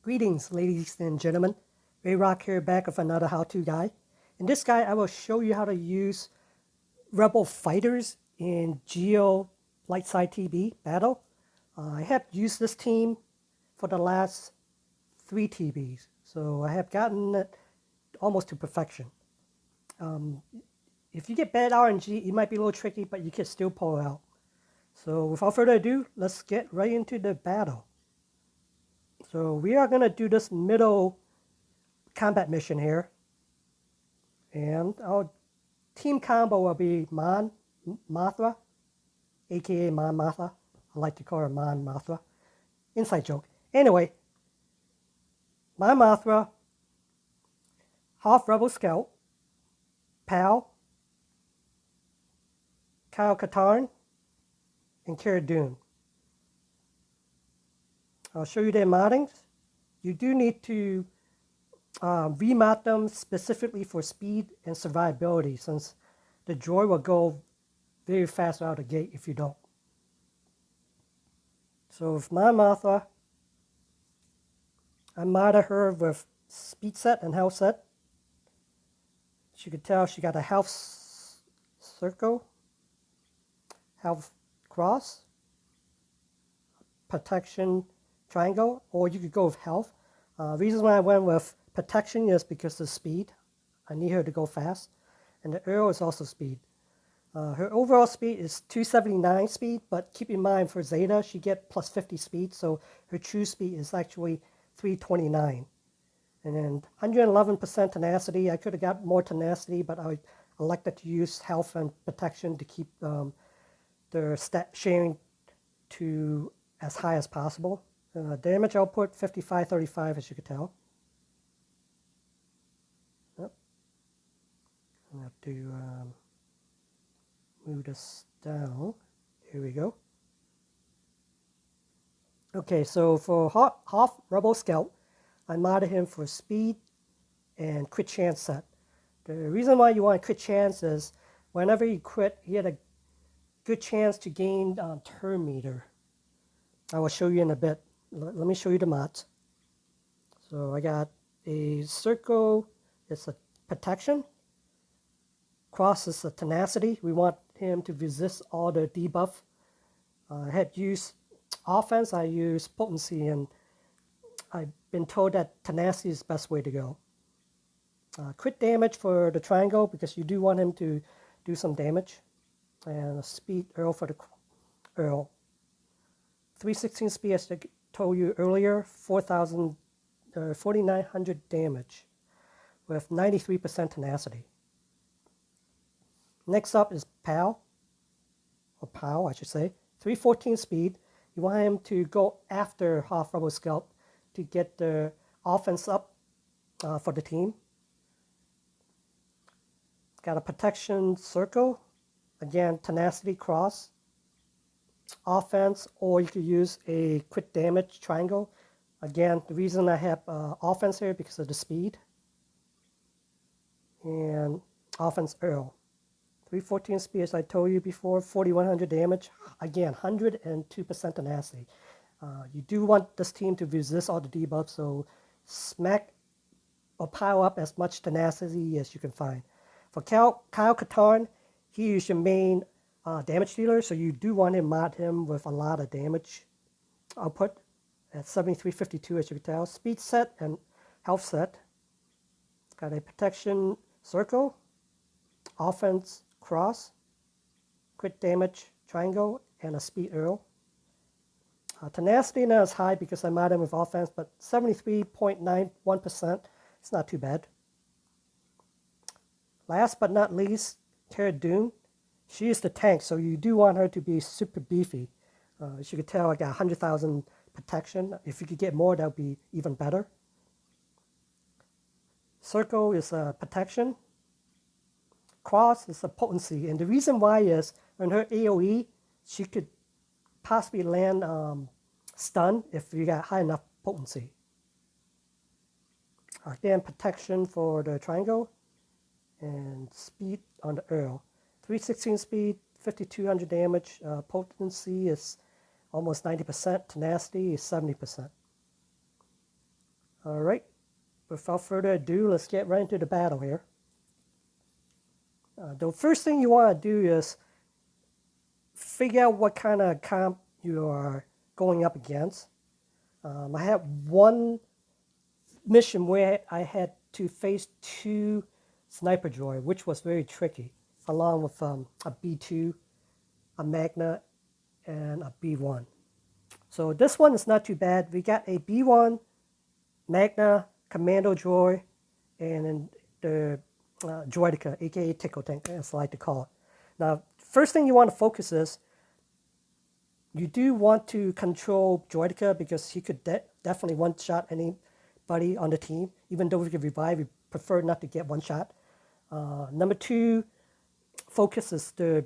Greetings, ladies and gentlemen. Ray Rock here, back with another how-to guide. In this guide, I will show you how to use Rebel fighters in Geo LSTB battle. I have used this team for the last 3 TBs, so I have gotten it almost to perfection. If you get bad RNG, it might be a little tricky, but you can still pull it out. So without further ado, let's get right into the battle. So we are going to do this middle combat mission here. And our team combo will be Mon Mothra, aka Mon Mothra. I like to call her Mon Mothra. Inside joke. Anyway, Mon Mothra, Hoth Rebel Scout, Pal, Katarn, and Cara. I'll show you their moddings. You do need to remod them specifically for speed and survivability, since the droid will go very fast out of the gate if you don't. So with Mon Mothra, I modded her with speed set and health set. As you can tell, she got a health circle, health cross, protection triangle, or you could go with health. Reason why I went with protection is because of speed. I need her to go fast. And the arrow is also speed. Her overall speed is 279 speed, but keep in mind for Zeta, she get plus 50 speed, so her true speed is actually 329. And then 111% tenacity. I could have got more tenacity, but I elected to use health and protection to keep the stat sharing to as high as possible. Damage output 5535, as you can tell. Yep. I have to move this down. Here we go. Okay, so for Hoth Rebel Scout, I modded him for speed and crit chance set. The reason why you want crit chance is whenever you crit, he had a good chance to gain turn meter. I will show you in a bit. Let me show you the mods. So I got a circle, it's a protection. Cross is a tenacity. We want him to resist all the debuff. I had used offense, I used potency, and I've been told that tenacity is the best way to go. Crit damage for the triangle, because you do want him to do some damage. And a speed Earl for the Earl. 316 speed, as I told you earlier, 4,900 damage with 93% tenacity. Next up is Pal, or Pal, I should say. 314 speed. You want him to go after Hoth Rebel Scout to get the offense up for the team. Got a protection circle. Again, tenacity cross. Offense, or you could use a crit damage triangle. Again, the reason I have offense here because of the speed. And offense Earl. 314 speed, as I told you before, 4,100 damage. Again, 102% tenacity. You do want this team to resist all the debuffs, so smack or pile up as much tenacity as you can find. For Kyle Katarn, he is your main damage dealer, so you do want to mod him with a lot of damage output at 7352, as you can tell. Speed set and health set. Got a protection circle, offense cross, crit damage triangle, and a speed Earl. Tenacity not as high because I modded him with offense, but 73.91%. It's not too bad. Last but not least, Cara. She is the tank, so you do want her to be super beefy. As you can tell, I got 100,000 protection. If you could get more, that would be even better. Circle is a protection. Cross is a potency. And the reason why is, in her AoE, she could possibly land stun if you got high enough potency. Again, protection for the triangle. And speed on the Earl. 316 speed, 5,200 damage. Potency is almost 90%. Tenacity is 70%. All right, without further ado, let's get right into the battle here. The first thing you want to do is figure out what kind of comp you are going up against. I had one mission where I had to face 2 sniper droid, which was very tricky, along with a B2, a Magna, and a B1. So this one is not too bad. We got a B1, Magna, Commando droid, and then the Droideka, aka Tickle Tank, as I like to call it. Now, first thing you want to focus is you do want to control Droideka because he could definitely one-shot anybody on the team. Even though we could revive, we prefer not to get one shot. Number 2, focus is the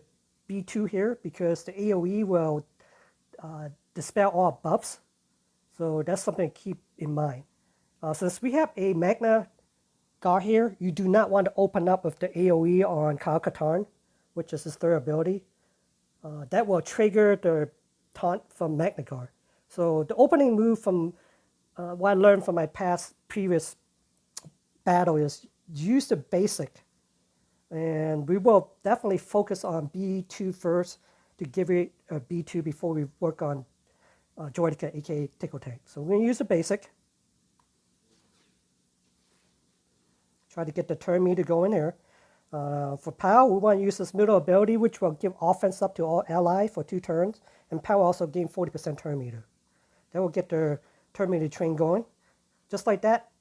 B2 here because the AoE will dispel all buffs. So that's something to keep in mind. Since we have a Magna guard here, you do not want to open up with the AoE on Katarn, which is his third ability. That will trigger the taunt from Magna guard. So the opening move from what I learned from my previous battle is use the basic. And we will definitely focus on B2 first to give it a B2 before we work on Droideka, aka Tickle Tank. So we're going to use the basic. Try to get the turn meter going here. For power, we want to use this middle ability, which will give offense up to all ally for 2 turns, and power also gain 40% turn meter. That will get the turn meter train going. Just like that,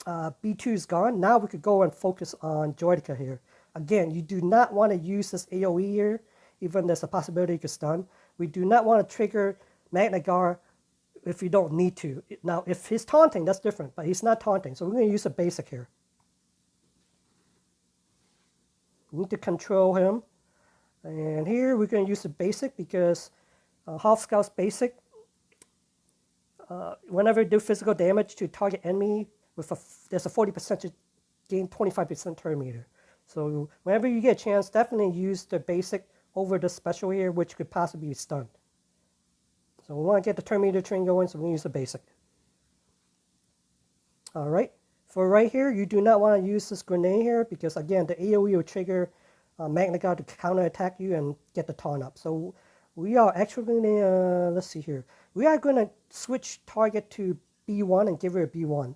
B2 is gone. Now we could go and focus on Droideka here. Again, you do not want to use this AoE here, even there's a possibility you could stun. We do not want to trigger Magna Guard if you don't need to. Now, if he's taunting, that's different, but he's not taunting, so we're going to use a basic here. We need to control him. And here we're going to use the basic because Hoth Scout's basic, whenever you do physical damage to target enemy, there's a 40% to gain 25% turn meter. So whenever you get a chance, definitely use the basic over the special here, which could possibly be stunned. So we want to get the turn meter train going, so we're going to use the basic. All right. For right here, you do not want to use this grenade here because, again, the AoE will trigger Magna Guard to counterattack you and get the taunt up. So we are actually going to, let's see here. We are going to switch target to B1 and give her a B1.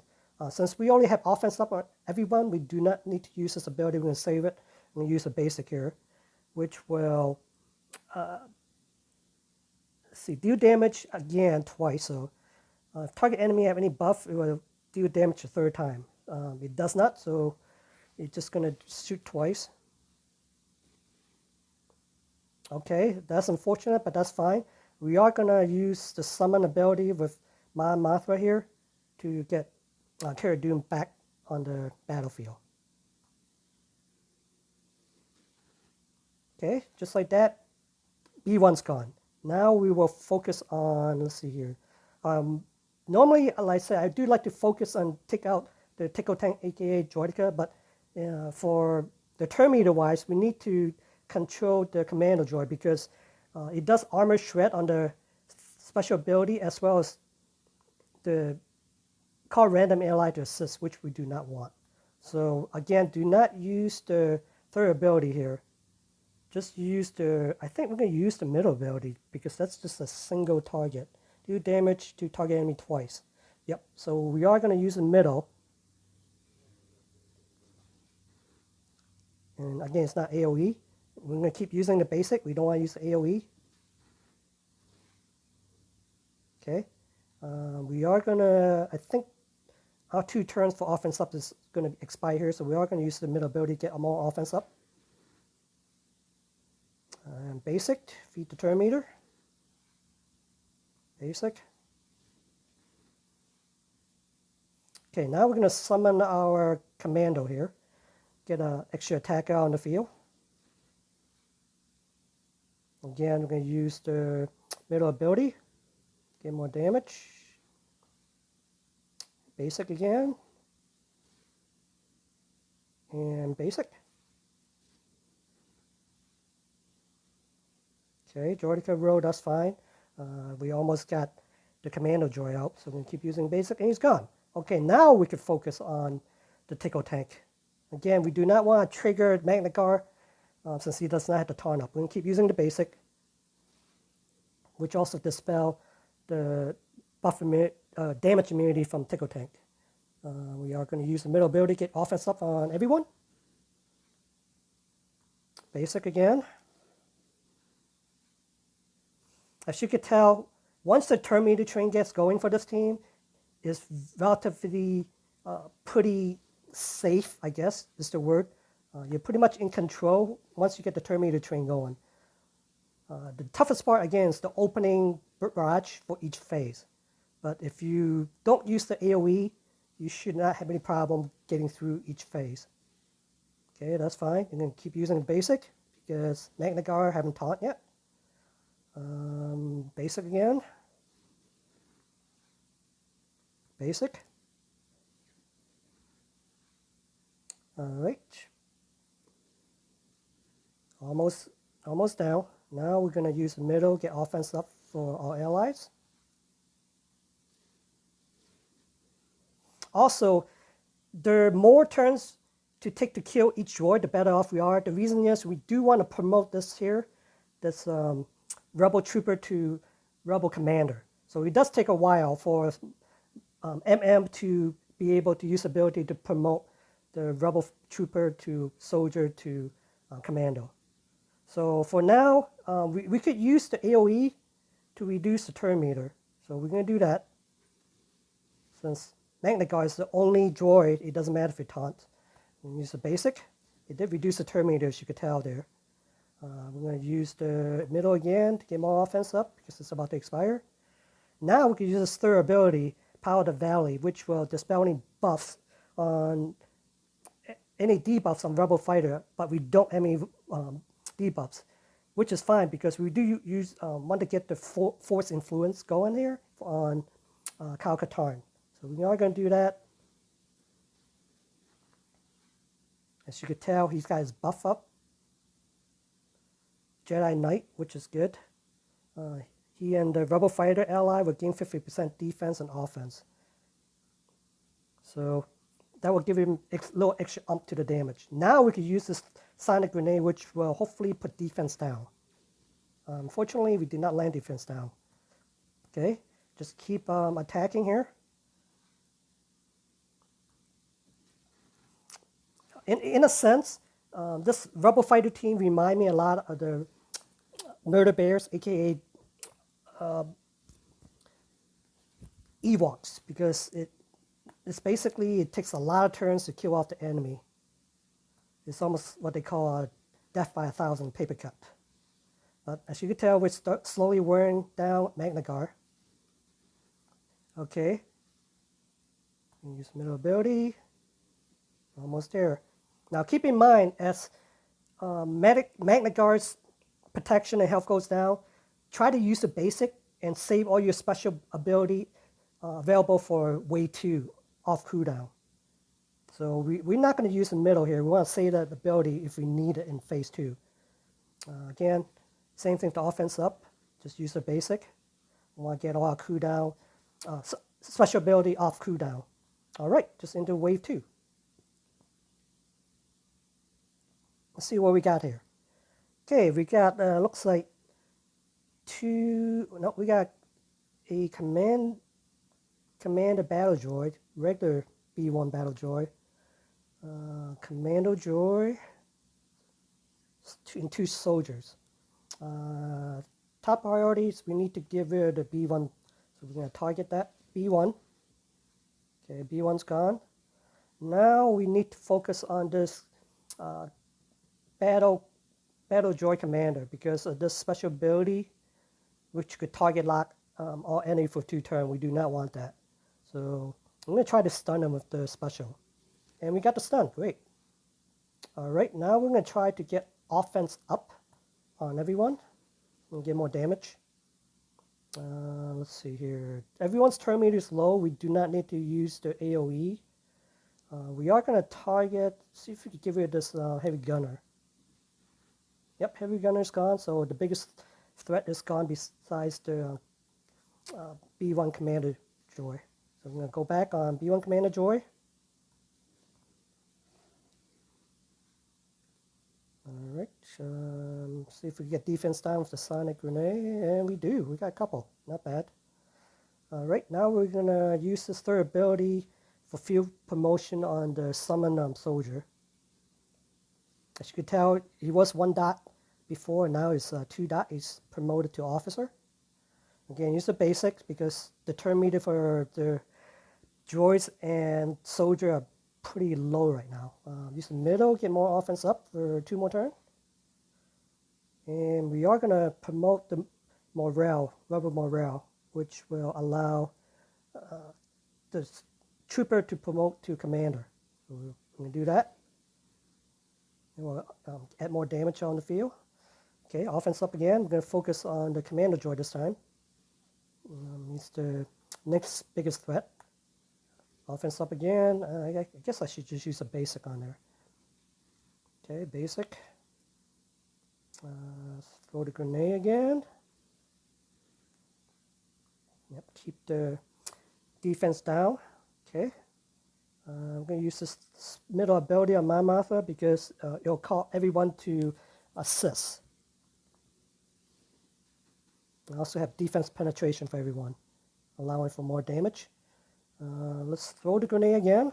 Since we only have offense up on everyone, we do not need to use this ability. We're going to save it. We're going to use a basic here, which will, let's see, deal damage again twice. So if target enemy have any buff, it will deal damage a 3rd time. It does not, so it's just going to shoot twice. Okay, that's unfortunate, but that's fine. We are going to use the summon ability with Mon Mothra here to get Cara Dune back on the battlefield. Okay, just like that, B1's gone. Now we will focus on, let's see here. Normally, like I said, I do like to focus on take out the Tickle Tank, aka Droideka, but for the turn meter wise, we need to control the Commando droid because it does armor shred on the special ability as well as the call random ally to assist, which we do not want. So again, do not use the 3rd ability here. Just use the, I think we're going to use the middle ability because that's just a single target. Do damage to target enemy twice. Yep, so we are going to use the middle. And again, it's not AoE. We're going to keep using the basic. We don't want to use the AoE. Okay. We are going to, I think our 2 turns for offense up is going to expire here, so we are going to use the middle ability to get more offense up. And basic, feed the turn meter. Basic. Okay, now we're going to summon our Commando here. Get an extra attacker on the field. Again, we're going to use the middle ability. Get more damage. Basic again. And basic. Okay, Droideka row, that's fine. We almost got the Commando droid out, so we're going to keep using basic, and he's gone. Okay, now we could focus on the tickle tank. Again, we do not want to trigger Magna Guard since he does not have the Tarn up. We're going to keep using the basic, which also dispel the damage immunity from tickle tank. We are going to use the middle ability to get offense up on everyone. Basic again. As you can tell, once the Terminator train gets going for this team, it's relatively pretty safe, I guess is the word. You're pretty much in control once you get the Terminator train going. The toughest part, again, is the opening barrage for each phase. But if you don't use the AoE, you should not have any problem getting through each phase. Okay, that's fine. And then keep using basic because Magna Guard haven't taunt yet. Basic again. Basic. All right. Almost down. Now we're going to use the middle, get offense up for our allies. Also, there are more turns to take to kill each droid, the better off we are. The reason is we do want to promote this here, this Rebel Trooper to Rebel Commander. So it does take a while for MM to be able to use ability to promote the Rebel Trooper to Soldier to Commando. So for now, we could use the AoE to reduce the turn meter. So we're going to do that. Since Magna Guard is the only droid, it doesn't matter if it taunts. We'll use the basic. It did reduce the turn meter, as you could tell there. We're going to use the middle again to get more offense up because it's about to expire. Now we can use this third ability, Power of the Valley, which will dispel any buffs on any debuffs on Rebel Fighter, but we don't have any debuffs, which is fine because we do use want to get the force influence going here on Katarn. So we are going to do that. As you can tell, he's got his buff up. Jedi Knight, which is good. He and the Rebel Fighter ally will gain 50% defense and offense. So that will give him a little extra ump to the damage. Now we can use this Sonic Grenade, which will hopefully put defense down. Unfortunately, we did not land defense down. Okay, just keep attacking here. In a sense, this Rebel Fighter team remind me a lot of the Murder Bears, aka Ewoks, because it's basically, it takes a lot of turns to kill off the enemy. It's almost what they call a death by 1,000 paper cut. But as you can tell, we're slowly wearing down Magna Guard. Okay. Use middle ability. Almost there. Now keep in mind, as Magna Guard's protection and health goes down, try to use the basic and save all your special ability available for wave 2 off cooldown. So we're not going to use the middle here. We want to save that ability if we need it in phase 2. Again, same thing to offense up. Just use the basic. We want to get all our cooldown, special ability off cooldown. All right, just into wave 2. Let's see what we got here. Okay, we got, looks like we got a commander battle droid, regular B1 battle droid, commando droid, and 2 soldiers. Top priorities, we need to get rid of the B1, so we're going to target that B1. Okay, B1's gone. Now we need to focus on this battle droid commander because of this special ability, which could target lock all enemy for 2 turns. We do not want that. So I'm going to try to stun him with the special. And we got the stun. Great. All right, now we're going to try to get offense up on everyone and get more damage. Let's see here. Everyone's turn meter is low. We do not need to use the AoE. We are going to target, see if we can get rid of this heavy gunner. Yep, heavy gunner's gone, so the biggest threat is gone besides the B1 commander droid. So I'm going to go back on B1 Commander Joy. Alright, see if we get defense down with the Sonic Grenade, and we do. We got a couple, not bad. Alright, now we're going to use this third ability for field promotion on the Summon Soldier. As you can tell, he was 1 dot before, and now he's 2 dot. He's promoted to Officer. Again, use the basics because the turn meter for the droids and soldier are pretty low right now. Use the middle, get more offense up for 2 more turns. And we are going to promote the morale, rebel morale, which will allow the trooper to promote to commander. So we're going to do that. And we'll add more damage on the field. Okay, offense up again. We're going to focus on the commander droid this time. He's the next biggest threat. Offense up again. I guess I should just use a basic on there. Okay, basic. Throw the grenade again. Yep, keep the defense down. Okay. I'm going to use this middle ability on Mon Mothra because it'll call everyone to assist. I also have defense penetration for everyone, allowing for more damage. Let's throw the grenade again.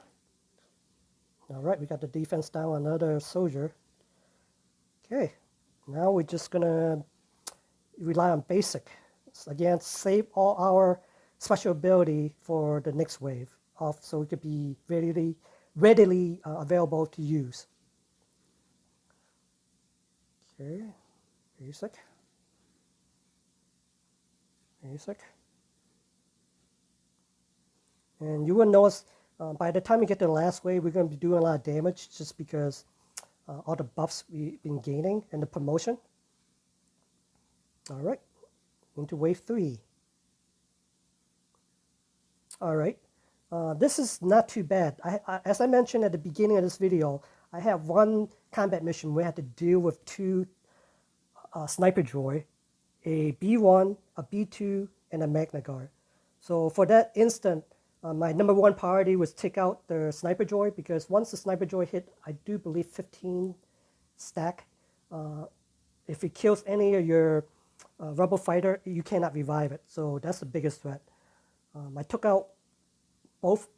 Alright, we got the defense down on another soldier. Okay, now we're just going to rely on basic. So again, save all our special ability for the next wave off so it could be readily available to use. Okay, basic. Basic. And you will notice by the time we get to the last wave, we're going to be doing a lot of damage just because all the buffs we've been gaining and the promotion. All right, into wave 3. All right, this is not too bad. As I mentioned at the beginning of this video, I have one combat mission where I had to deal with 2 sniper droid, a B1, a B2, and a Magna Guard. So for that instant, my number 1 priority was take out the sniper droid because once the sniper droid hit, I do believe 15 stack. If it kills any of your rebel fighter, you cannot revive it. So that's the biggest threat. I took out both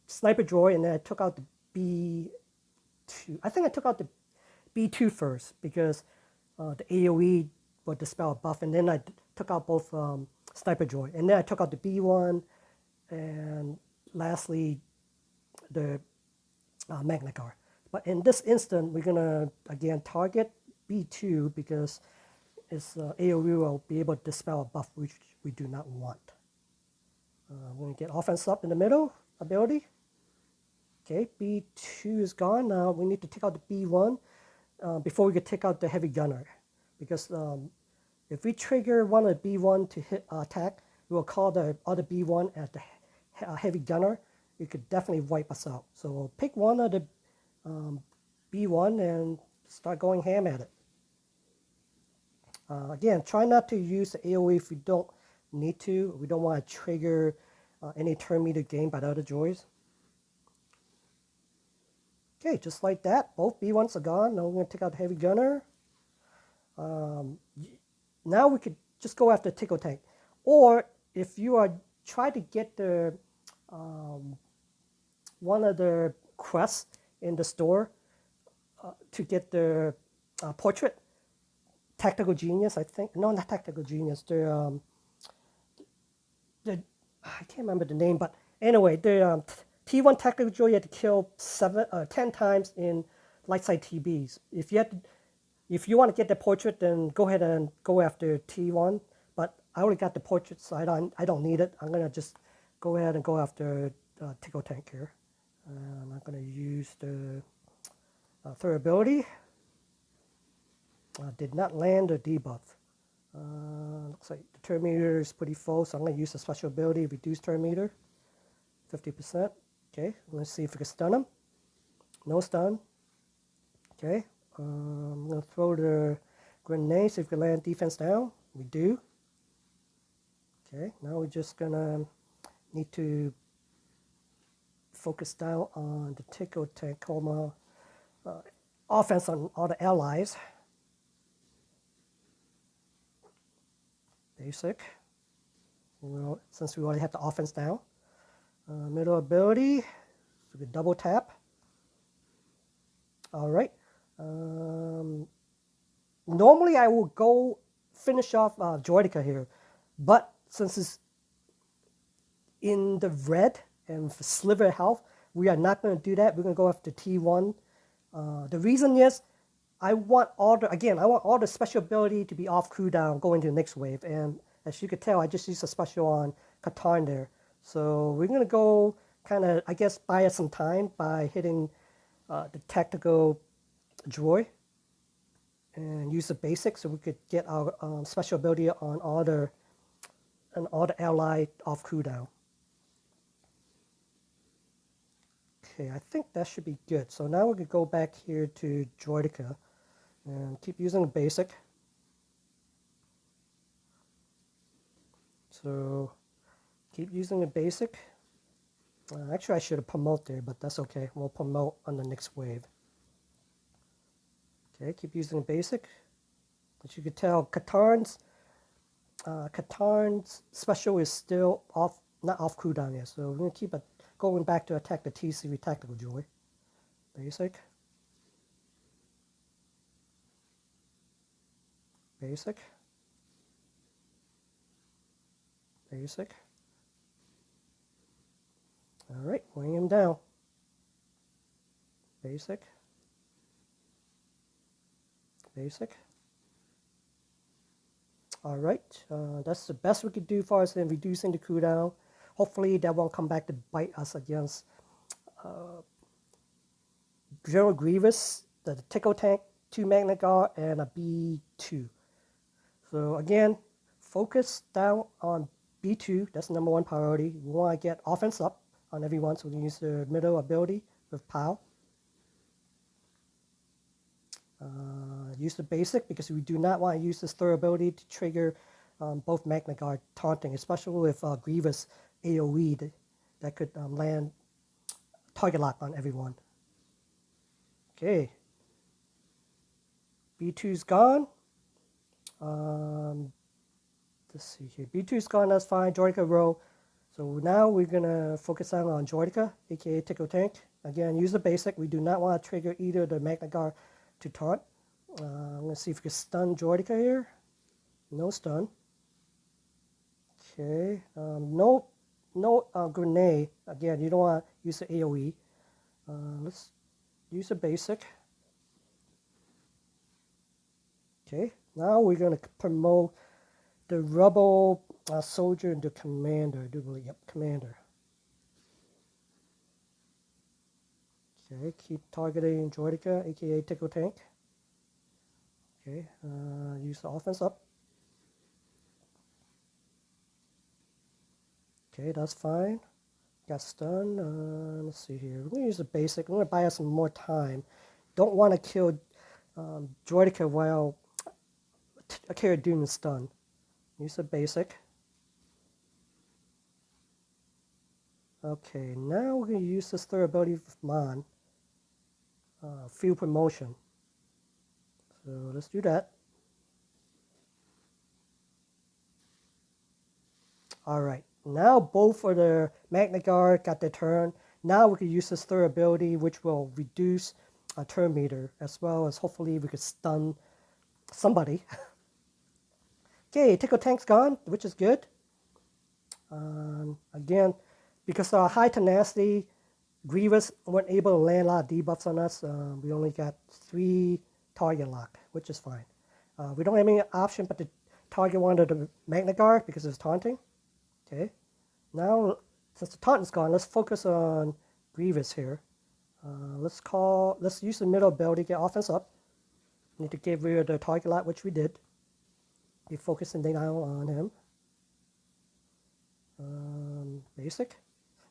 sniper droid, and then I took out the B2. I think I took out the B2 first because the AoE would dispel a buff, and then I took out both sniper droid, and then I took out the B1, and lastly the Magna Guard. But in this instant, we're gonna again target B2 because its AoE will be able to dispel a buff which we do not want. We're gonna get offense up in the middle ability. Okay, B2 is gone. Now we need to take out the B1 before we could take out the heavy gunner, because if we trigger one of the B1 to hit attack, we will call the other B1 as the heavy gunner. It could definitely wipe us out. So we'll pick one of the B1 and start going ham at it. Again, try not to use the AoE if you don't need to. We don't want to trigger any turn meter gain by the other droids. Okay, just like that, both B1s are gone. Now we're going to take out the heavy gunner. Now we could just go after Tickle Tank. Or if you are trying to get the one of the quests in the store to get the portrait, Tactical Genius, I think. No, not Tactical Genius. The I can't remember the name, but anyway, the T1 Tactical Droid you had to kill 10 times in light side TBs. If you want to get the portrait, then go ahead and go after T1. But I already got the portrait, so I don't need it. I'm gonna just go ahead and go after Tickle Tank here. I'm not gonna use the third ability. Did not land a debuff. Looks like the turn meter is pretty full, so I'm going to use the special ability, reduce turn meter, 50%. Okay, let's see if we can stun him. No stun. Okay, I'm going to throw the grenade, see if we can land defense down. We do. Okay, now we're just going to need to focus down on the Tickle Tank Coma offense on all the allies. Basic. Well, since we already have the offense down. Middle ability, so we double tap. All right. Normally I will go finish off Droidica here, but since it's in the red and sliver health, we are not going to do that. We're going to go after T1. The reason is I want all the special ability to be off cooldown going to the next wave, and as you could tell, I just used a special on Katarn there. So we're going to go kind of, I guess, buy us some time by hitting the tactical droid and use the basics so we could get our special ability on all the ally off cooldown. Okay, I think that should be good. So now we could go back here to Droidica and keep using the basic. So keep using the basic. Actually, I should have promoted there, but that's okay. We'll promote on the next wave. Okay, keep using the basic. As you can tell, Katarn's special is still off, not off cooldown yet. So we're gonna keep it going back to attack the T-Series tactical droid. Basic. Basic. Basic. All right, weighing him down. Basic. Basic. All right, that's the best we could do for us in reducing the cooldown. Hopefully that won't come back to bite us against General Grievous, the Tickle Tank, 2 Magna Guard, and a B2. So again, focus down on B2. That's the #1 priority. We want to get offense up on everyone, so we can use the middle ability with POW. Use the basic because we do not want to use this third ability to trigger both Magna Guard taunting, especially with Grievous AoE that could land target lock on everyone. Okay. B2's gone. Let's see here. B2's gone, that's fine. Droidica row. So now we're going to focus on Droidica, aka Tickle Tank. Again, use the basic. We do not want to trigger either the Magna Guard to taunt. I'm going to see if we can stun Droidica here. No stun. Okay. No grenade. Again, you don't want to use the AoE. Let's use the basic. Okay. Now we're going to promote the rebel soldier into commander. Yep, commander. Okay, keep targeting Droidica, aka Tickle Tank. Okay, use the offense up. Okay, that's fine. Got stun. Let's see here. We're going to use the basic. We're going to buy us some more time. Don't want to kill Droidica while Cara Dune is stunned. Use the basic. Okay, now we're going to use this third ability with Mon. Field promotion. So let's do that. Alright, now both of the Magna Guard got their turn. Now we can use this third ability which will reduce our turn meter, as well as hopefully we could stun somebody. Okay, Tickle Tank's gone, which is good. Again, because of our high tenacity, Grievous weren't able to land a lot of debuffs on us. We only got 3 target lock, which is fine. We don't have any option but to target one of the Magna Guard because it's taunting. Okay, now since the taunt is gone, let's focus on Grievous here. Let's use the middle ability to get offense up. Need to get rid of the target lock, which we did. Be focusing down on him. Basic.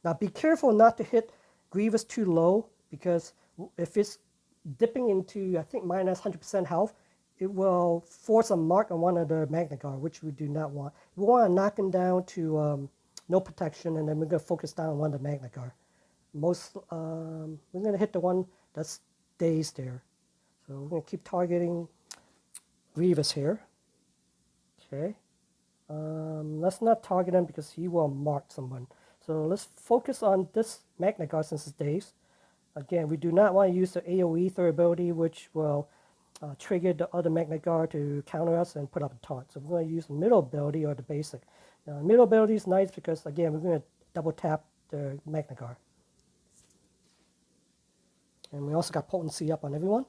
Now be careful not to hit Grievous too low, because if it's dipping into, I think, minus 100% health, it will force a mark on one of the Magna Guard, which we do not want. We want to knock him down to no protection, and then we're going to focus down on one of the Magna Guard. We're going to hit the one that stays there. So we're going to keep targeting Grievous here. Okay. Let's not target him because he will mark someone. So let's focus on this Magna Guard since it's days. Again, we do not want to use the AoE third ability, which will trigger the other Magna Guard to counter us and put up a taunt. So we're going to use the middle ability or the basic. Now, the middle ability is nice because, again, we're going to double tap the Magna Guard. And we also got potency up on everyone,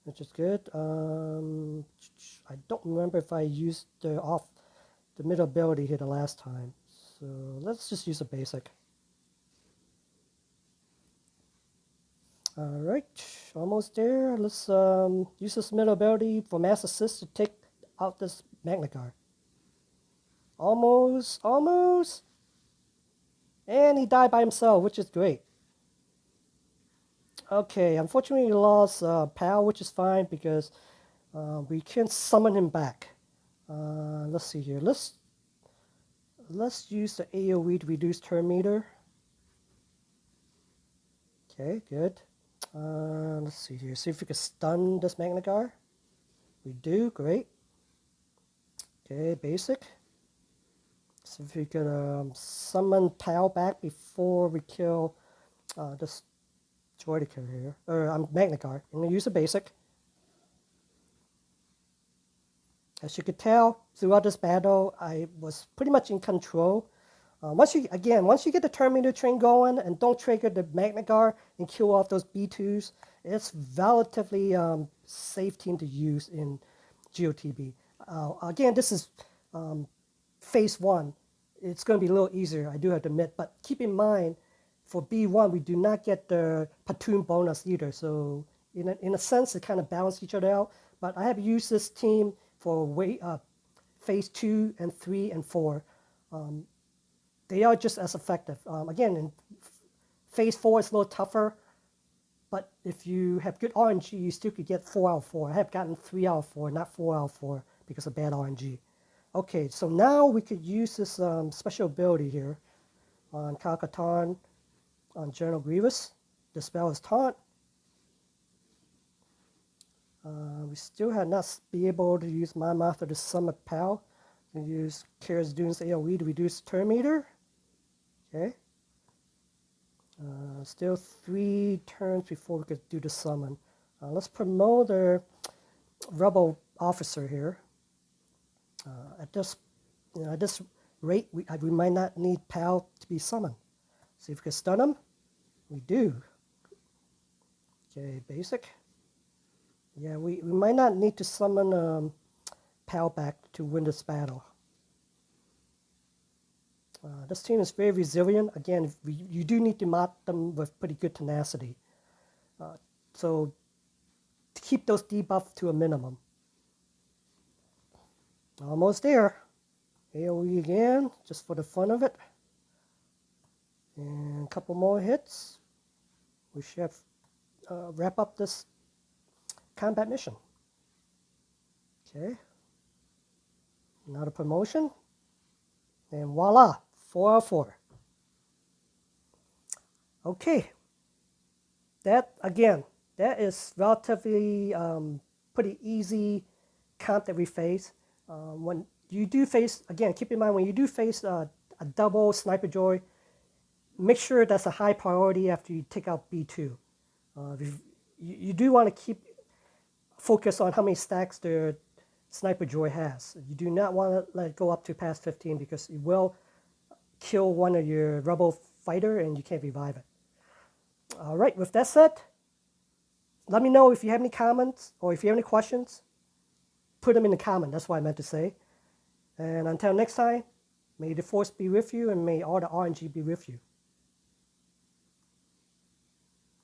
which is good. I don't remember if I used the middle ability here the last time. So let's just use a basic. Alright, almost there. Let's use this middle ability for mass assist to take out this Magna Guard. Almost. And he died by himself, which is great. Okay, unfortunately we lost Pal, which is fine because we can summon him back. Let's see here. Let's use the AoE to reduce turn meter. Okay, good. Let's see here. See if we can stun this Magna Guard. We do, great. Okay, basic. See if we could summon Pal back before we kill this droid here. Or Magna Guard. I'm going to use a basic. As you could tell, throughout this battle, I was pretty much in control. Once you get the Terminator train going and don't trigger the Magna Guard and kill off those B2s, it's relatively safe team to use in GOTB. Again, this is phase 1. It's going to be a little easier, I do have to admit, but keep in mind, for B1, we do not get the platoon bonus either, so in a sense, it kind of balanced each other out, but I have used this team for phase 2 and 3 and 4. They are just as effective. Again, in phase 4 it's a little tougher, but if you have good RNG, you still could get 4 out of 4. I have gotten 3 out of 4, not 4 out of 4 because of bad RNG. Okay, so now we could use this special ability here on Katarn, on General Grievous. Dispel his taunt. We still have not be able to use Mon Mothra to summon Pal. We use Cara Dune's AoE to reduce turn meter. Okay. Still 3 turns before we could do the summon. Let's promote the rebel officer here. At this rate, we might not need Pal to be summoned. See if we can stun him. We do. Okay, basic. Yeah, we might not need to summon Pal back to win this battle. This team is very resilient. Again, you do need to mop them with pretty good tenacity. So to keep those debuffs to a minimum. Almost there. AoE again, just for the fun of it. And a couple more hits. We should wrap up this combat mission. Okay. Another promotion. And voila, 4 out of 4. Okay. That is relatively pretty easy comp that we face. When you do face, again, keep in mind when you do face a double sniper droid, make sure that's a high priority after you take out B2. You do want to keep focus on how many stacks the sniper droid has. You do not want to let it go up to past 15 because it will kill one of your rebel fighter and you can't revive it. All right, with that said, let me know if you have any comments or if you have any questions. Put them in the comment, that's what I meant to say. And until next time, may the force be with you and may all the RNG be with you.